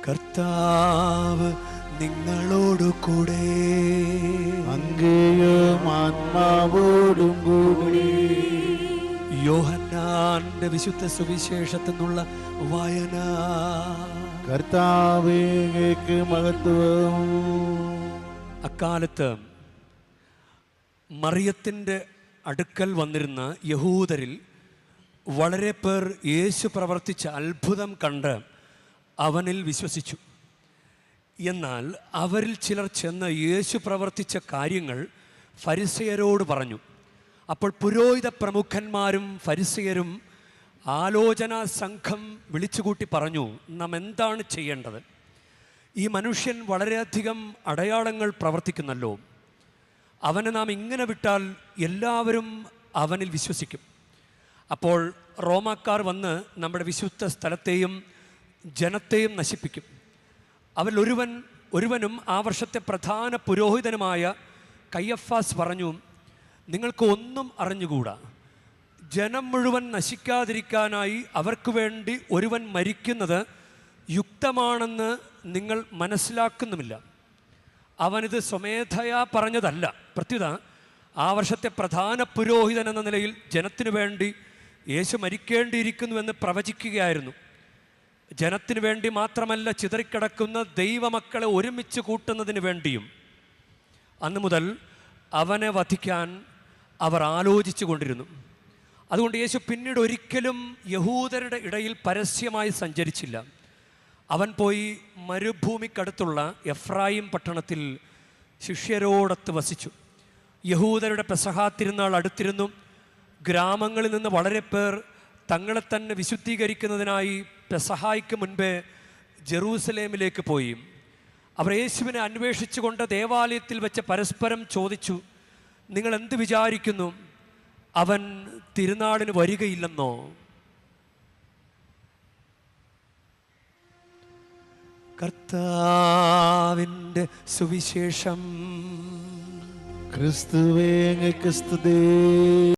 കർത്താവ് നിങ്ങളോടു കൂടെ, അങ്ങയും ആത്മാവോടും കൂടി. യോഹന്നാന്റെ വിശുദ്ധ സുവിശേഷത്തിൽ നിന്നുള്ള വായന. കർത്താവേ, അങ്ങേക്ക് മഹത്വം. അക്കാലത്ത് മറിയത്തിൻ്റെ അടുക്കൽ വന്നിരുന്ന യഹൂദരിൽ വളരെ പേർ യേശു പ്രവർത്തിച്ച അത്ഭുതം കണ്ട് അവനിൽ വിശ്വസിച്ചു. എന്നാൽ അവരിൽ ചിലർ ചെന്ന് യേശു പ്രവർത്തിച്ച കാര്യങ്ങൾ ഫരിസയരോട് പറഞ്ഞു. അപ്പോൾ പുരോഹിത പ്രമുഖന്മാരും ഫരിസയരും ആലോചനാ സംഘം വിളിച്ചുകൂട്ടി പറഞ്ഞു, നാം എന്താണ് ചെയ്യേണ്ടത്? ഈ മനുഷ്യൻ വളരെയധികം അടയാളങ്ങൾ പ്രവർത്തിക്കുന്നല്ലോ. അവനെ നാം ഇങ്ങനെ വിട്ടാൽ എല്ലാവരും അവനിൽ വിശ്വസിക്കും. അപ്പോൾ റോമാക്കാർ വന്ന് നമ്മുടെ വിശുദ്ധ സ്ഥലത്തെയും ജനത്തെയും നശിപ്പിക്കും. അവരിൽ ഒരുവനും ആ വർഷത്തെ പ്രധാന പുരോഹിതനുമായ കയ്യഫാസ് പറഞ്ഞു, നിങ്ങൾക്ക് ഒന്നും അറിഞ്ഞുകൂടാ. ജനം മുഴുവൻ നശിക്കാതിരിക്കാനായി അവർക്ക് വേണ്ടി ഒരുവൻ മരിക്കുന്നത് യുക്തമാണെന്ന് നിങ്ങൾ മനസ്സിലാക്കുന്നുമില്ല. അവനിത് സ്വമേധയാ പറഞ്ഞതല്ല. പ്രത്യുത ആ വർഷത്തെ പ്രധാന പുരോഹിതൻ എന്ന നിലയിൽ ജനത്തിനു വേണ്ടി യേശു മരിക്കേണ്ടിയിരിക്കുന്നുവെന്ന് പ്രവചിക്കുകയായിരുന്നു. ജനത്തിനു വേണ്ടി മാത്രമല്ല, ചിതറിക്കിടക്കുന്ന ദൈവമക്കളെ ഒരുമിച്ച് കൂട്ടുന്നതിന് വേണ്ടിയും. അന്നു മുതൽ അവനെ വധിക്കാൻ അവർ ആലോചിച്ചു കൊണ്ടിരുന്നു. അതുകൊണ്ട് യേശു പിന്നീട് ഒരിക്കലും യഹൂദരുടെ ഇടയിൽ പരസ്യമായി സഞ്ചരിച്ചില്ല. അവൻ പോയി മരുഭൂമിക്കടുത്തുള്ള എഫ്രായിം പട്ടണത്തിൽ ശിഷ്യരോടൊത്ത് വസിച്ചു. യഹൂദരുടെ പെസഹാ തിരുനാൾ അടുത്തിരുന്നു. ഗ്രാമങ്ങളിൽ നിന്ന് വളരെ പേർ തങ്ങളെ തന്നെ വിശുദ്ധീകരിക്കുന്നതിനായി പെസഹായ്ക്ക് മുൻപേ ജെറൂസലേമിലേക്ക് പോയി. അവർ യേശുവിനെ അന്വേഷിച്ചുകൊണ്ട് ദേവാലയത്തിൽ വെച്ച് പരസ്പരം ചോദിച്ചു, നിങ്ങൾ എന്ത് വിചാരിക്കുന്നു? അവൻ തിരുനാളിന് വരികയില്ലെന്നോ? കർത്താവിൻ്റെ സുവിശേഷം. ക്രിസ്തുവേ, അങ്ങേക്ക് സ്തുതി.